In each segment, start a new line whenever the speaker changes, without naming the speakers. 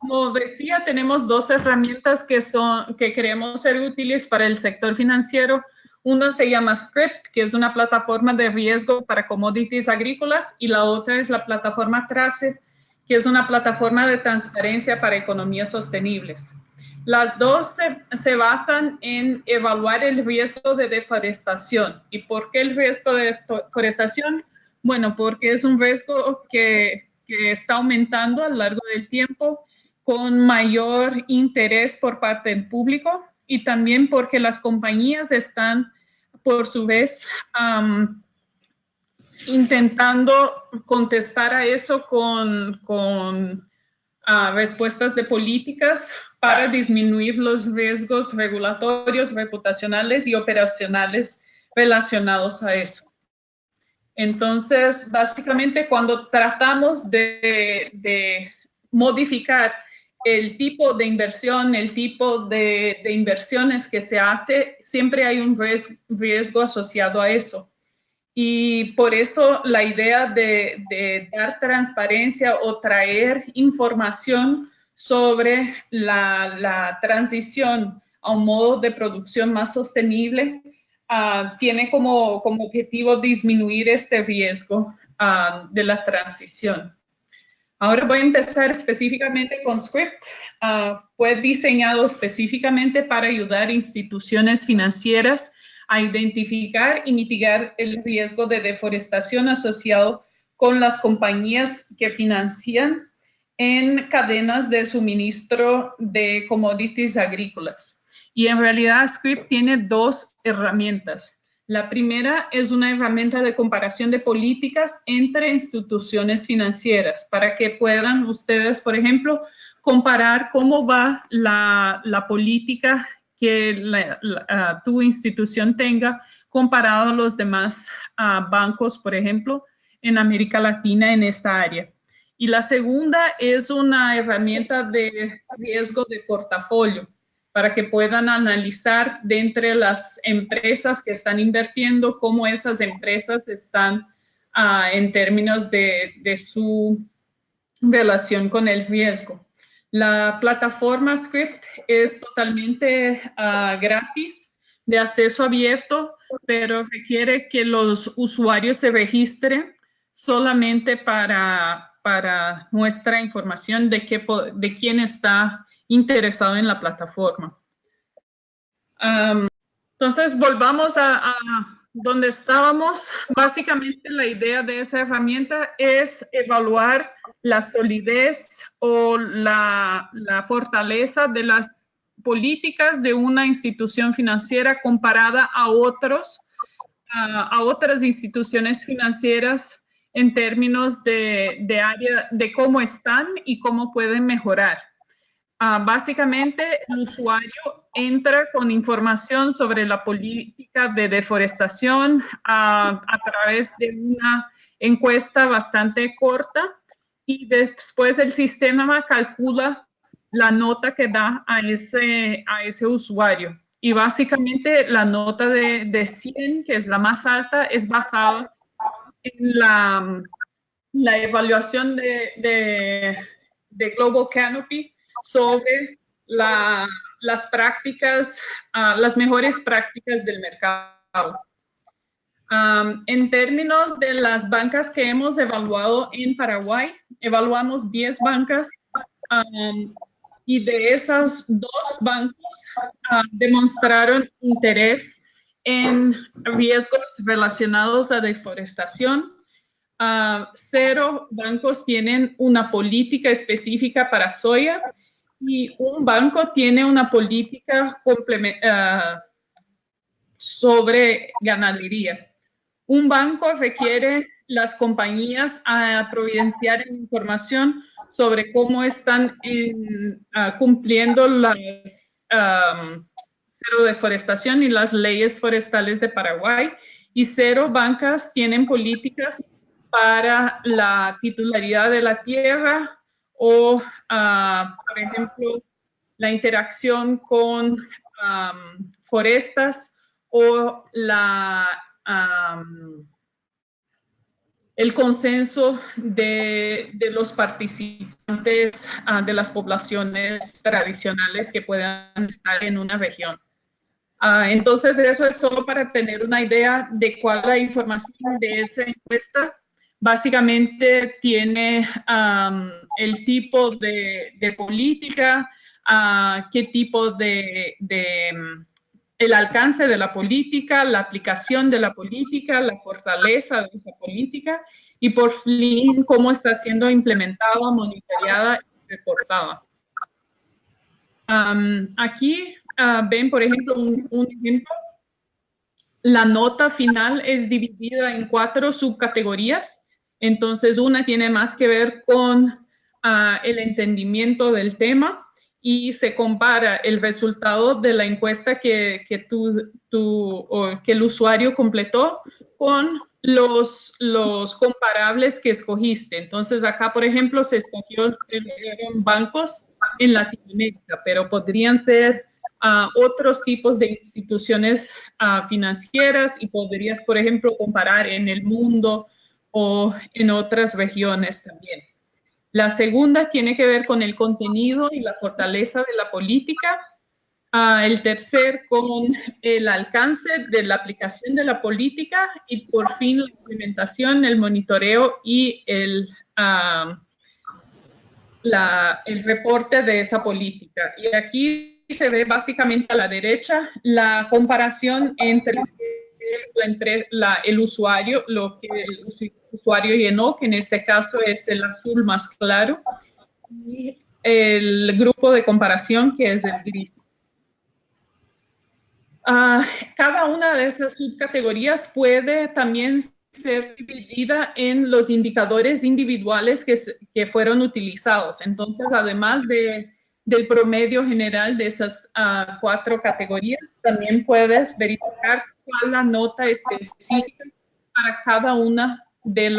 Como decía, tenemos dos herramientas que creemos ser útiles para el sector financiero. Una se llama Script, que es una plataforma de riesgo para commodities agrícolas, y la otra es la plataforma Trace, que es una plataforma de transparencia para economías sostenibles. Las dos se basan en evaluar el riesgo de deforestación. ¿Y por qué el riesgo de deforestación? Bueno, porque es un riesgo que está aumentando a lo largo del tiempo, con mayor interés por parte del público, y también porque las compañías están, por su vez, intentando contestar a eso con respuestas de políticas para disminuir los riesgos regulatorios, reputacionales y operacionales relacionados a eso. Entonces, básicamente, cuando tratamos de modificar el tipo de inversión, el tipo de inversiones que se hace, siempre hay un riesgo asociado a eso. Y por eso la idea de dar transparencia o traer información sobre la transición a un modo de producción más sostenible tiene como objetivo disminuir este riesgo de la transición. Ahora voy a empezar específicamente con Script. Fue diseñado específicamente para ayudar a instituciones financieras a identificar y mitigar el riesgo de deforestación asociado con las compañías que financian en cadenas de suministro de commodities agrícolas. Y en realidad Script tiene dos herramientas. La primera es una herramienta de comparación de políticas entre instituciones financieras para que puedan ustedes, por ejemplo, comparar cómo va la política que tu institución tenga comparado a los demás bancos, por ejemplo, en América Latina en esta área. Y la segunda es una herramienta de riesgo de portafolio para que puedan analizar de entre las empresas que están invirtiendo cómo esas empresas están en términos de su relación con el riesgo. La plataforma Script es totalmente gratis, de acceso abierto, pero requiere que los usuarios se registren solamente para nuestra información de quién está interesado en la plataforma. Entonces, volvamos a donde estábamos. Básicamente, la idea de esa herramienta es evaluar la solidez o la fortaleza de las políticas de una institución financiera comparada a otras instituciones financieras en términos de área, de cómo están y cómo pueden mejorar. Básicamente, el usuario entra con información sobre la política de deforestación a través de una encuesta bastante corta, y después el sistema calcula la nota que da a ese usuario. Y básicamente la nota de 100, que es la más alta, es basada en la evaluación de Global Canopy sobre las prácticas, las mejores prácticas del mercado. En términos de las bancas que hemos evaluado en Paraguay, evaluamos 10 bancas y de esas 2 bancos demostraron interés en riesgos relacionados a deforestación. 0 bancos tienen una política específica para soya, y un banco tiene una política sobre ganadería. Un banco requiere las compañías a providenciar información sobre cómo están cumpliendo las cero deforestación y las leyes forestales de Paraguay, y 0 bancas tienen políticas para la titularidad de la tierra o, por ejemplo, la interacción con forestas o el consenso de los participantes de las poblaciones tradicionales que puedan estar en una región. Entonces, eso es solo para tener una idea de cuál es la información de esa encuesta. Básicamente tiene el tipo de política, qué tipo el alcance de la política, la aplicación de la política, la fortaleza de esa política y por fin cómo está siendo implementada, monitoreada y reportada. Aquí ven, por ejemplo, un ejemplo. La nota final es dividida en 4 subcategorías. Entonces, una tiene más que ver con el entendimiento del tema y se compara el resultado de la encuesta que el usuario completó con los comparables que escogiste. Entonces, acá, por ejemplo, se escogieron bancos en Latinoamérica, pero podrían ser otros tipos de instituciones financieras y podrías, por ejemplo, comparar en el mundo o en otras regiones también. La segunda tiene que ver con el contenido y la fortaleza de la política. El tercer con el alcance de la aplicación de la política y por fin la implementación, el monitoreo y el reporte de esa política. Y aquí se ve básicamente a la derecha la comparación entre el usuario, lo que el usuario llenó, que en este caso es el azul más claro, y el grupo de comparación, que es el gris. Cada una de esas subcategorías puede también ser dividida en los indicadores individuales que fueron utilizados. Entonces, además del promedio general de esas 4 categorías, también puedes verificar cuál es la nota específica para cada una de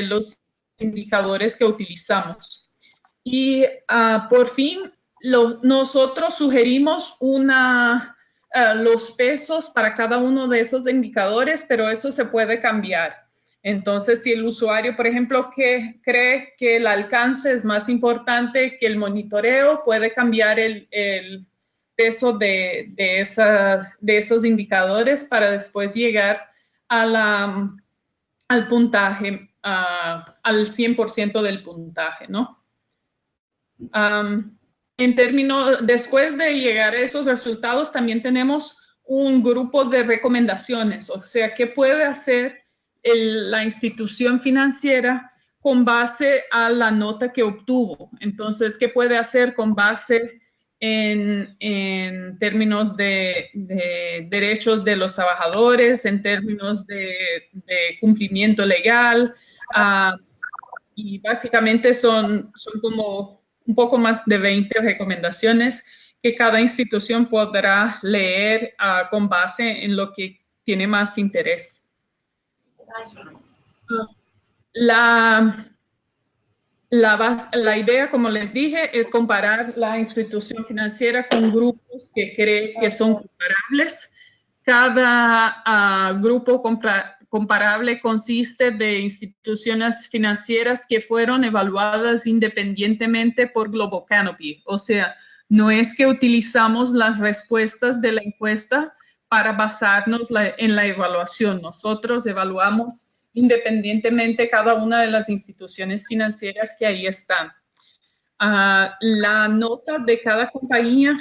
los indicadores que utilizamos. Y por fin, nosotros sugerimos los pesos para cada uno de esos indicadores, pero eso se puede cambiar. Entonces, si el usuario, por ejemplo, que cree que el alcance es más importante que el monitoreo, puede cambiar el peso de esos indicadores para después llegar al puntaje, al 100% del puntaje, ¿no? En términos, después de llegar a esos resultados, también tenemos un grupo de recomendaciones, o sea, ¿qué puede hacer la institución financiera con base a la nota que obtuvo? Entonces, ¿qué puede hacer con base en términos de derechos de los trabajadores, en términos de cumplimiento legal? Y básicamente son como un poco más de 20 recomendaciones que cada institución podrá leer con base en lo que tiene más interés. La idea, como les dije, es comparar la institución financiera con grupos que cree que son comparables. Cada grupo comparable consiste de instituciones financieras que fueron evaluadas independientemente por Global Canopy. O sea, no es que utilizamos las respuestas de la encuesta para basarnos en la evaluación. Nosotros evaluamos independientemente cada una de las instituciones financieras que ahí están. La nota de cada compañía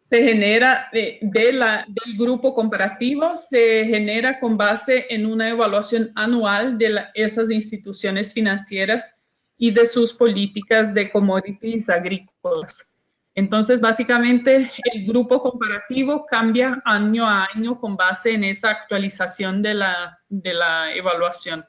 se genera del grupo comparativo, se genera con base en una evaluación anual de esas instituciones financieras y de sus políticas de commodities agrícolas. Entonces, básicamente, el grupo comparativo cambia año a año con base en esa actualización de la evaluación.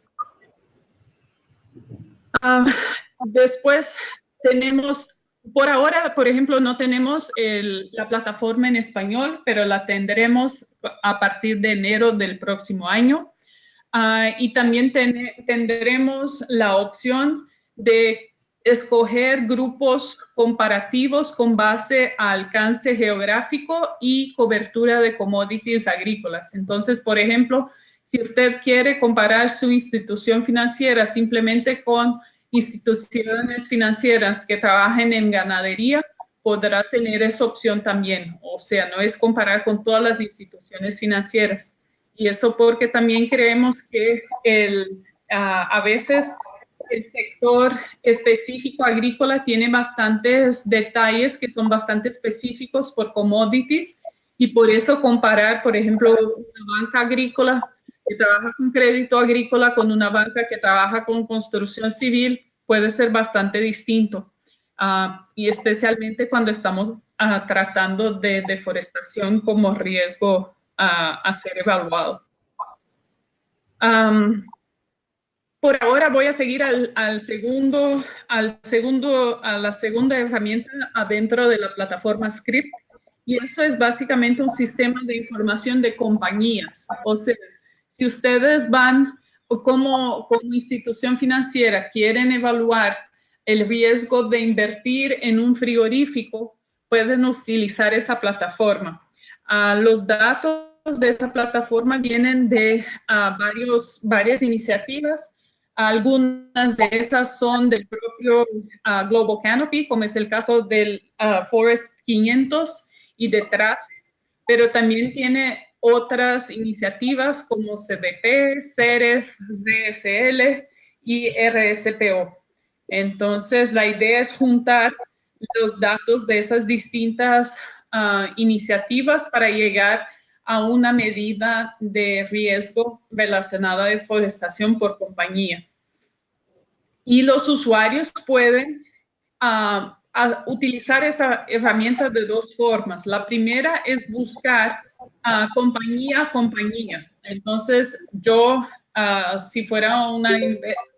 Después tenemos, por ahora, por ejemplo, no tenemos la plataforma en español, pero la tendremos a partir de enero del próximo año. Y también tendremos la opción de escoger grupos comparativos con base a alcance geográfico y cobertura de commodities agrícolas. Entonces, por ejemplo, Si usted quiere comparar su institución financiera simplemente con instituciones financieras que trabajen en ganadería, podrá tener esa opción también. O sea, no es comparar con todas las instituciones financieras. Y eso porque también creemos que a veces el sector específico agrícola tiene bastantes detalles que son bastante específicos por commodities y por eso comparar, por ejemplo, una banca agrícola que trabaja con crédito agrícola con una banca que trabaja con construcción civil puede ser bastante distinto. Y especialmente cuando estamos tratando de deforestación como riesgo a ser evaluado. Por ahora voy a seguir a la segunda herramienta adentro de la plataforma Script, y eso es básicamente un sistema de información de compañías. O sea, si ustedes van como institución financiera, quieren evaluar el riesgo de invertir en un frigorífico, pueden utilizar esa plataforma. Los datos de esa plataforma vienen de varias iniciativas. Algunas de esas son del propio Global Canopy, como es el caso del Forest 500 y de Trace, pero también tiene otras iniciativas como CDP, CERES, ZSL y RSPO. Entonces, la idea es juntar los datos de esas distintas iniciativas para llegar a una medida de riesgo relacionada a deforestación por compañía. Y los usuarios pueden utilizar esa herramienta de dos formas. La primera es buscar compañía a compañía. Entonces, yo, si fuera una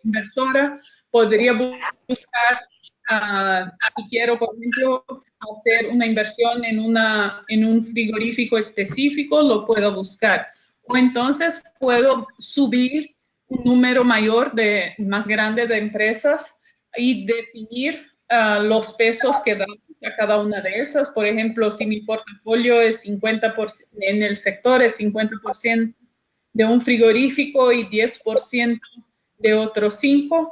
inversora, podría buscar, si quiero, por ejemplo, hacer una inversión en un frigorífico específico, lo puedo buscar. O entonces puedo subir un número más grande de empresas y definir los pesos que dan a cada una de esas. Por ejemplo, si mi portafolio es 50%, en el sector es 50% de un frigorífico y 10% de otros 5%,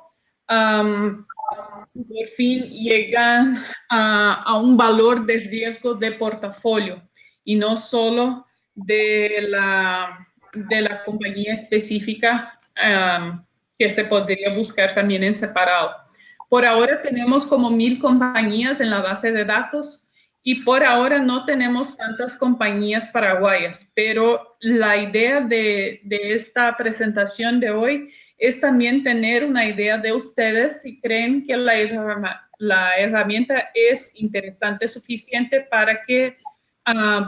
por fin llegan a un valor de riesgo de portafolio y no solo de la compañía específica que se podría buscar también en separado. Por ahora tenemos como 1000 compañías en la base de datos y por ahora no tenemos tantas compañías paraguayas, pero la idea de esta presentación de hoy es también tener una idea de ustedes si creen que la herramienta es interesante, suficiente para que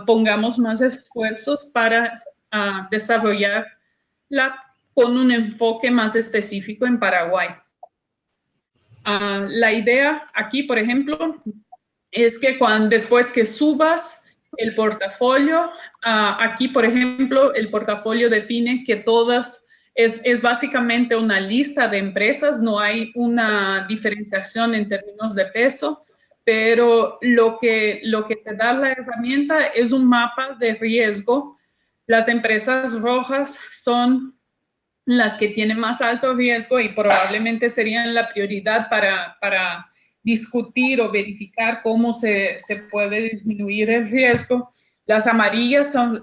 pongamos más esfuerzos para desarrollarla con un enfoque más específico en Paraguay. La idea aquí, por ejemplo, es que después que subas el portafolio, aquí, por ejemplo, el portafolio define que todas es básicamente una lista de empresas, no hay una diferenciación en términos de peso, pero lo que te da la herramienta es un mapa de riesgo. Las empresas rojas son las que tienen más alto riesgo y probablemente serían la prioridad para discutir o verificar cómo se puede disminuir el riesgo. Las amarillas son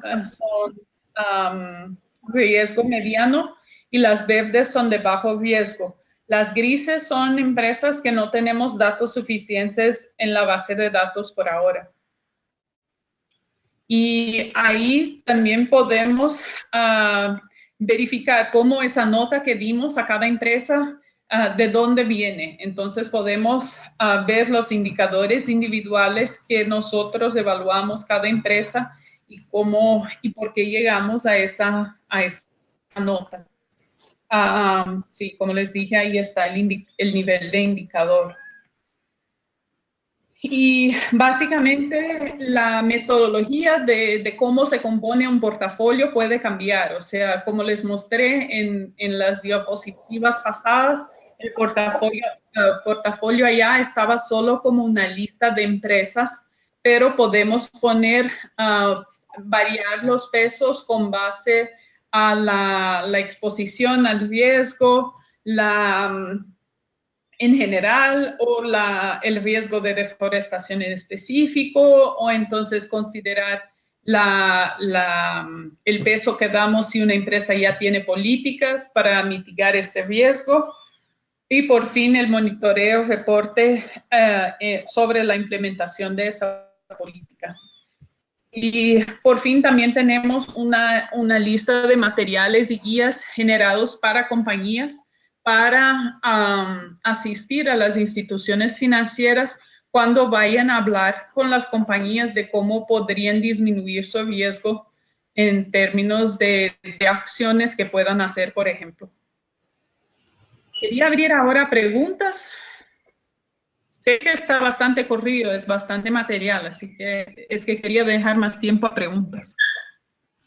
riesgo mediano y las verdes son de bajo riesgo. Las grises son empresas que no tenemos datos suficientes en la base de datos por ahora. Y ahí también podemos verificar cómo esa nota que dimos a cada empresa, de dónde viene. Entonces podemos ver los indicadores individuales que nosotros evaluamos cada empresa y cómo y por qué llegamos a esa nota. Sí, como les dije, ahí está el nivel de indicador. Y básicamente la metodología de cómo se compone un portafolio puede cambiar. O sea, como les mostré en las diapositivas pasadas, el portafolio allá estaba solo como una lista de empresas, pero podemos variar los pesos con base a la exposición al riesgo, en general, o el riesgo de deforestación en específico, o entonces considerar el peso que damos si una empresa ya tiene políticas para mitigar este riesgo. Y por fin el monitoreo, reporte sobre la implementación de esa política. Y por fin también tenemos una lista de materiales y guías generados para compañías para asistir a las instituciones financieras cuando vayan a hablar con las compañías de cómo podrían disminuir su riesgo en términos de acciones que puedan hacer, por ejemplo. Quería abrir ahora preguntas. Sé que está bastante corrido, es bastante material, así que es que quería dejar más tiempo a preguntas.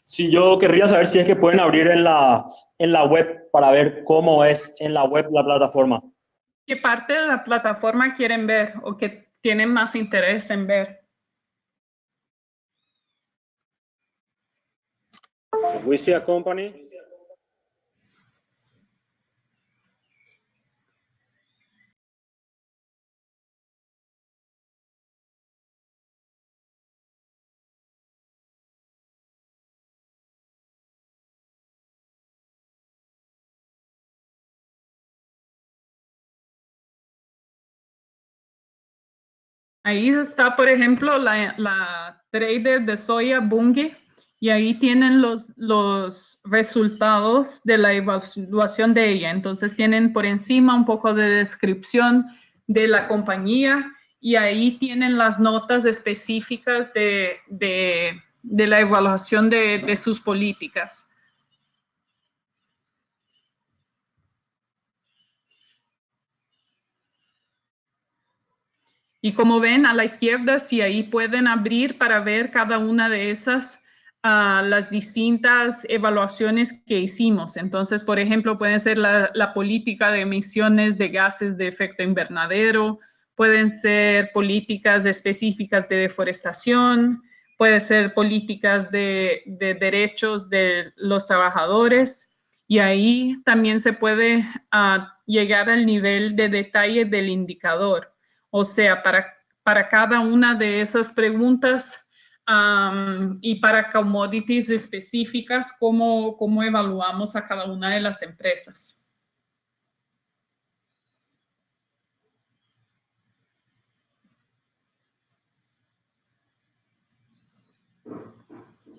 Sí, yo querría saber si es que pueden abrir en la web para ver cómo es en la web la plataforma.
¿Qué parte de la plataforma quieren ver o que tienen más interés en ver?
We see a company.
Ahí está, por ejemplo, la trader de soya Bunge, y ahí tienen los resultados de la evaluación de ella. Entonces tienen por encima un poco de descripción de la compañía y ahí tienen las notas específicas de la evaluación de sus políticas. Y como ven a la izquierda, sí, ahí pueden abrir para ver cada una de esas, las distintas evaluaciones que hicimos. Entonces, por ejemplo, pueden ser la política de emisiones de gases de efecto invernadero, pueden ser políticas específicas de deforestación, pueden ser políticas de derechos de los trabajadores, y ahí también se puede llegar al nivel de detalle del indicador. O sea, para cada una de esas preguntas y para commodities específicas, ¿cómo evaluamos a cada una de las empresas?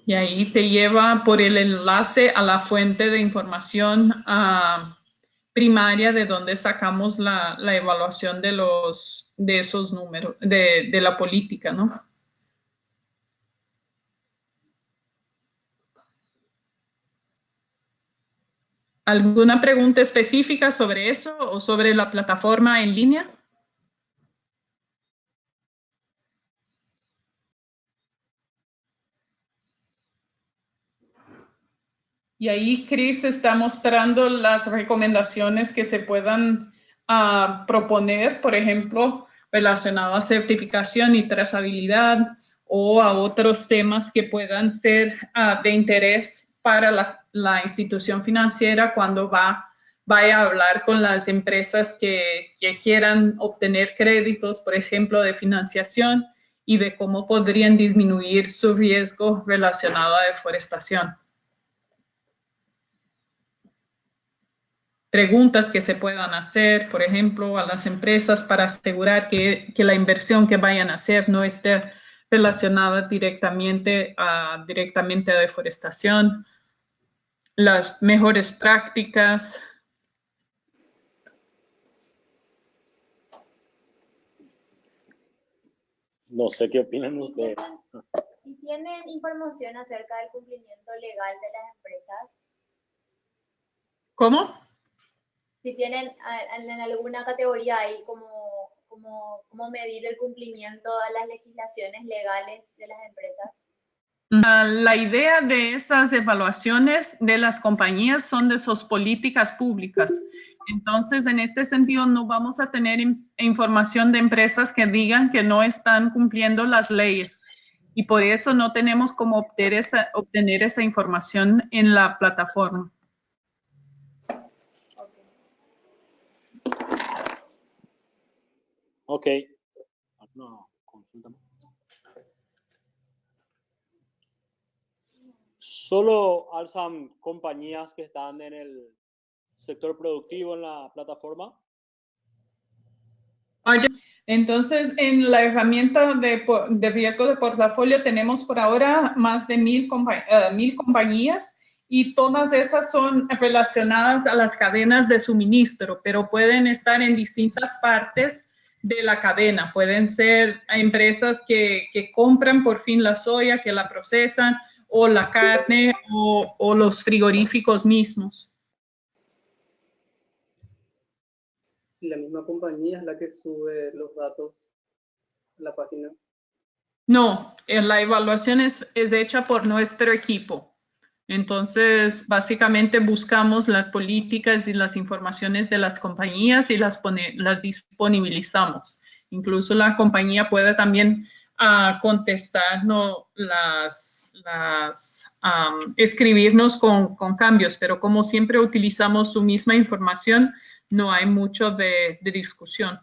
Y ahí te lleva por el enlace a la fuente de información primaria de donde sacamos la evaluación de esos números, de la política, ¿no? ¿Alguna pregunta específica sobre eso o sobre la plataforma en línea? Y ahí Chris está mostrando las recomendaciones que se puedan proponer, por ejemplo, relacionadas a certificación y trazabilidad o a otros temas que puedan ser de interés para la institución financiera cuando vaya a hablar con las empresas que quieran obtener créditos, por ejemplo, de financiación, y de cómo podrían disminuir su riesgo relacionado a deforestación. Preguntas que se puedan hacer, por ejemplo, a las empresas para asegurar que la inversión que vayan a hacer no esté relacionada directamente a deforestación, las mejores prácticas.
No sé qué opinan ustedes.
¿Y tienen información acerca del cumplimiento legal de las empresas?
¿Cómo?
Si tienen en alguna categoría ahí cómo medir el cumplimiento a las legislaciones legales de las empresas.
La idea de esas evaluaciones de las compañías son de sus políticas públicas. Entonces, en este sentido, no vamos a tener información de empresas que digan que no están cumpliendo las leyes. y por eso no tenemos cómo obtener esa información en la plataforma.
Ok. No, consulta. ¿Solo alzan compañías que están en el sector productivo en la plataforma?
Entonces, en la herramienta de riesgo de portafolio tenemos por ahora más de 1000 compañías y todas esas son relacionadas a las cadenas de suministro, pero pueden estar en distintas partes de la cadena. Pueden ser empresas que compran por fin la soya, que la procesan, o la carne, o los frigoríficos mismos.
La misma compañía es la que sube los datos a la página.
No, la evaluación es hecha por nuestro equipo. Entonces, básicamente buscamos las políticas y las informaciones de las compañías y las disponibilizamos. Incluso la compañía puede también contestarnos escribirnos con cambios, pero como siempre utilizamos su misma información, no hay mucho de discusión.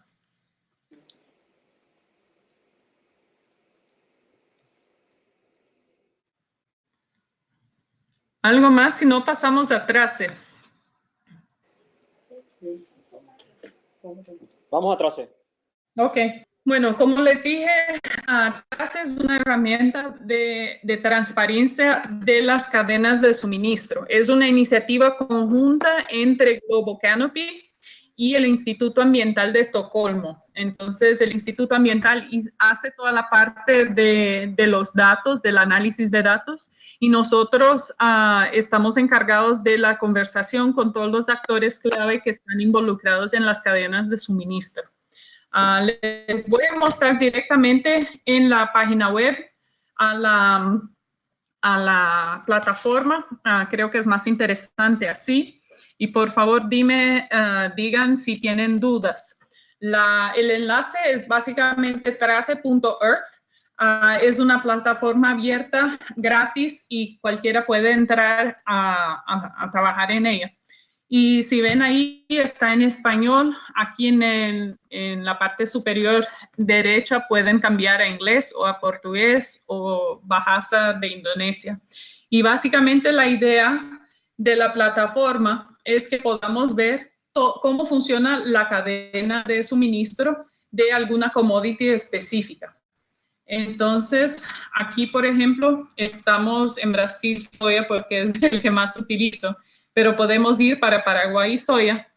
Algo más, si no pasamos a Trace.
Vamos a Trace.
Ok. Bueno, como les dije, Trace es una herramienta de transparencia de las cadenas de suministro. Es una iniciativa conjunta entre Global Canopy y el Instituto Ambiental de Estocolmo. Entonces, el Instituto Ambiental hace toda la parte de los datos, del análisis de datos, y nosotros estamos encargados de la conversación con todos los actores clave que están involucrados en las cadenas de suministro. Les voy a mostrar directamente en la página web a la plataforma. Creo que es más interesante así. Y por favor, digan si tienen dudas. El enlace es básicamente trace.earth. Es una plataforma abierta, gratis, y cualquiera puede entrar a trabajar en ella. Y si ven ahí, está en español. Aquí en la parte superior derecha pueden cambiar a inglés o a portugués o Bahasa de Indonesia. Y básicamente la idea de la plataforma es que podamos ver cómo funciona la cadena de suministro de alguna commodity específica. Entonces, aquí, por ejemplo, estamos en Brasil soya porque es el que más utilizo, pero podemos ir para Paraguay y soya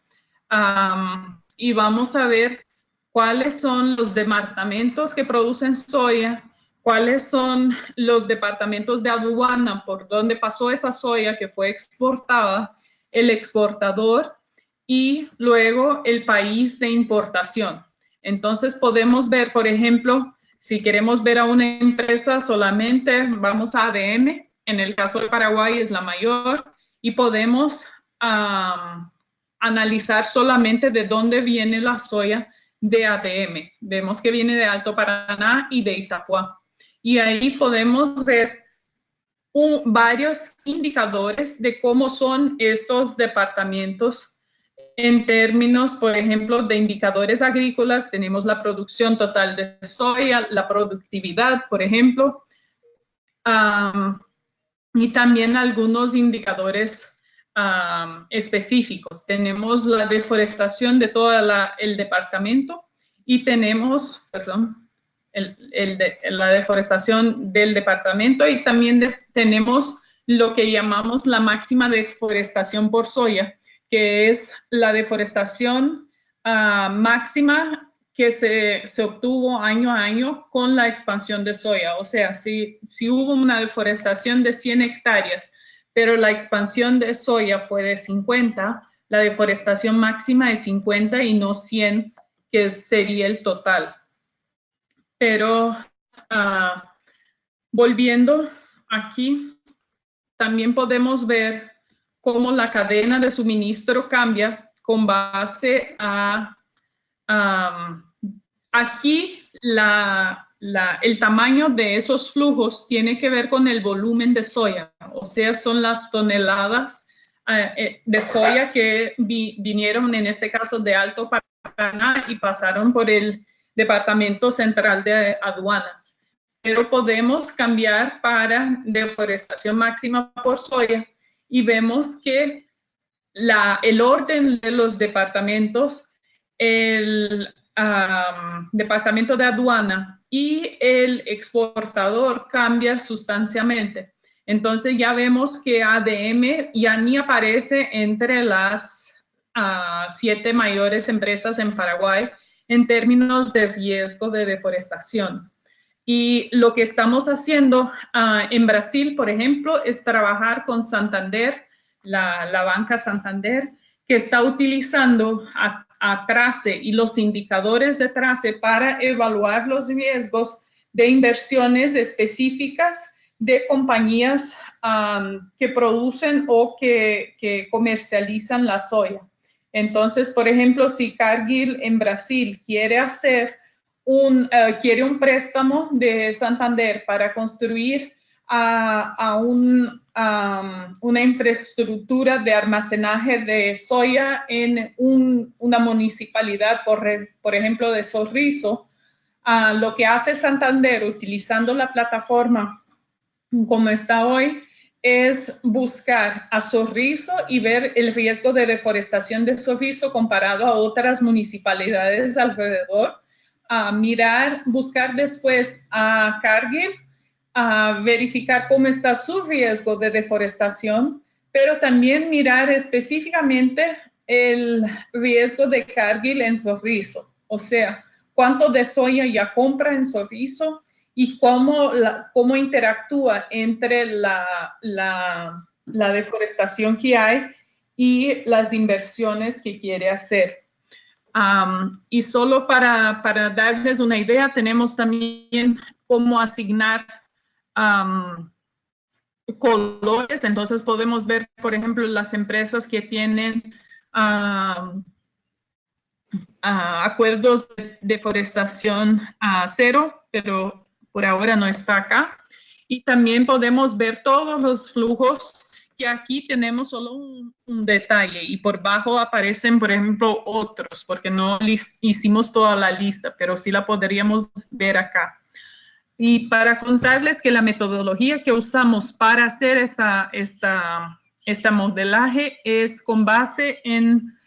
y vamos a ver cuáles son los departamentos que producen soya, cuáles son los departamentos de aduana por donde pasó esa soya que fue exportada, el exportador y luego el país de importación. Entonces podemos ver, por ejemplo, si queremos ver a una empresa solamente, vamos a ADM, en el caso de Paraguay es la mayor, y podemos analizar solamente de dónde viene la soya de ADM. Vemos que viene de Alto Paraná y de Itapuá. Y ahí podemos ver varios indicadores de cómo son estos departamentos en términos, por ejemplo, de indicadores agrícolas. Tenemos la producción total de soya, la productividad, por ejemplo, y también algunos indicadores específicos. Tenemos la deforestación de todo el departamento y tenemos, la deforestación del departamento y también tenemos lo que llamamos la máxima deforestación por soya, que es la deforestación máxima que se obtuvo año a año con la expansión de soya. O sea, si hubo una deforestación de 100 hectáreas, pero la expansión de soya fue de 50, la deforestación máxima es 50 y no 100, que sería el total. Pero volviendo aquí, también podemos ver cómo la cadena de suministro cambia con base a aquí el tamaño de esos flujos tiene que ver con el volumen de soya, o sea, son las toneladas de soya que vinieron, en este caso, de Alto Paraná y pasaron por el Departamento Central de Aduanas. Pero podemos cambiar para deforestación máxima por soya y vemos que el orden de los departamentos, el Departamento de Aduana y el exportador cambia sustancialmente. Entonces ya vemos que ADM ya ni aparece entre las 7 mayores empresas en Paraguay en términos de riesgo de deforestación. Y lo que estamos haciendo en Brasil, por ejemplo, es trabajar con Santander, la banca Santander, que está utilizando a TRACE y los indicadores de TRACE para evaluar los riesgos de inversiones específicas de compañías que producen o que comercializan la soya. Entonces, por ejemplo, si Cargill en Brasil quiere un préstamo de Santander para construir una infraestructura de almacenaje de soya en una municipalidad, por ejemplo, de Sorriso, lo que hace Santander utilizando la plataforma como está hoy es buscar a Sorriso y ver el riesgo de deforestación de Sorriso comparado a otras municipalidades alrededor. Buscar después a Cargill, verificar cómo está su riesgo de deforestación, pero también mirar específicamente el riesgo de Cargill en Sorriso, o sea, cuánto de soya ya compra en Sorriso y cómo interactúa entre la deforestación que hay y las inversiones que quiere hacer. Y solo para darles una idea, tenemos también cómo asignar colores. Entonces podemos ver, por ejemplo, las empresas que tienen acuerdos de deforestación cero, pero por ahora no está acá. Y también podemos ver todos los flujos, que aquí tenemos solo un detalle y por bajo aparecen, por ejemplo, otros, porque no hicimos toda la lista, pero sí la podríamos ver acá. Y para contarles que la metodología que usamos para hacer este modelaje es con base en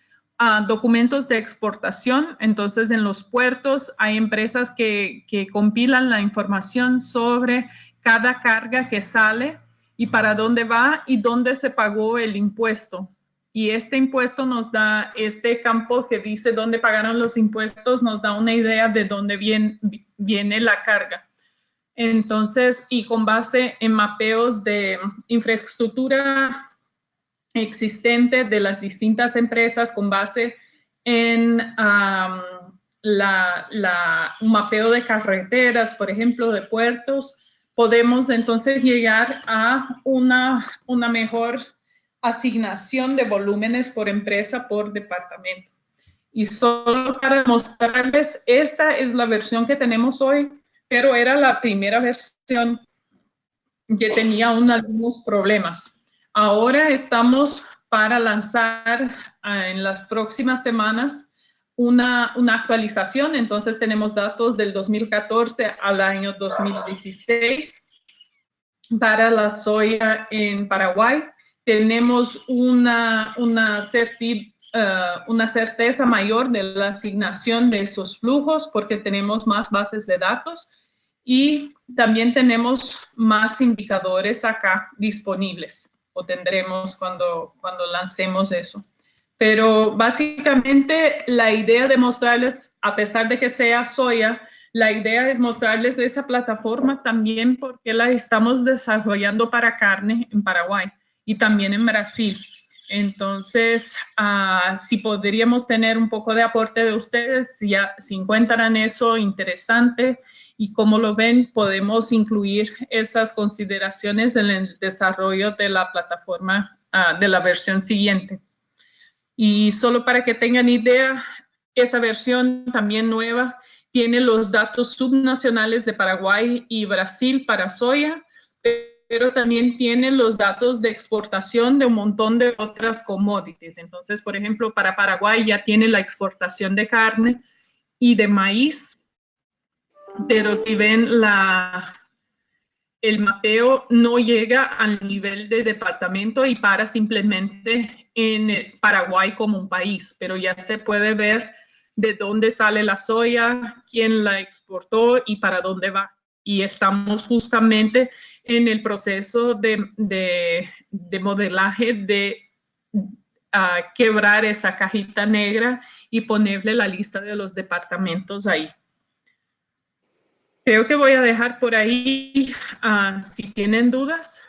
documentos de exportación. Entonces, en los puertos hay empresas que compilan la información sobre cada carga que sale y para dónde va y dónde se pagó el impuesto. Y este impuesto nos da, este campo que dice dónde pagaron los impuestos, nos da una idea de dónde viene la carga. Entonces, y con base en mapeos de infraestructura existente de las distintas empresas, con base en un mapeo de carreteras, por ejemplo, de puertos, podemos entonces llegar a una mejor asignación de volúmenes por empresa, por departamento. Y solo para mostrarles, esta es la versión que tenemos hoy, pero era la primera versión que tenía algunos problemas. Ahora estamos para lanzar en las próximas semanas una actualización. Entonces tenemos datos del 2014 al año 2016 para la soya en Paraguay. Tenemos una certeza mayor de la asignación de esos flujos porque tenemos más bases de datos y también tenemos más indicadores acá disponibles, o tendremos cuando lancemos eso. Pero básicamente la idea de mostrarles, a pesar de que sea soya, la idea es mostrarles esa plataforma también porque la estamos desarrollando para carne en Paraguay y también en Brasil. Entonces, si podríamos tener un poco de aporte de ustedes, si encuentran eso interesante y cómo lo ven, podemos incluir esas consideraciones en el desarrollo de la plataforma de la versión siguiente. Y solo para que tengan idea, esa versión también nueva tiene los datos subnacionales de Paraguay y Brasil para soya, pero también tiene los datos de exportación de un montón de otras commodities. Entonces, por ejemplo, para Paraguay ya tiene la exportación de carne y de maíz, pero si ven el mapeo no llega al nivel de departamento y para simplemente en Paraguay como un país, pero ya se puede ver de dónde sale la soya, quién la exportó y para dónde va. Y estamos justamente en el proceso de modelaje de quebrar esa cajita negra y ponerle la lista de los departamentos ahí. Creo que voy a dejar por ahí, si tienen dudas.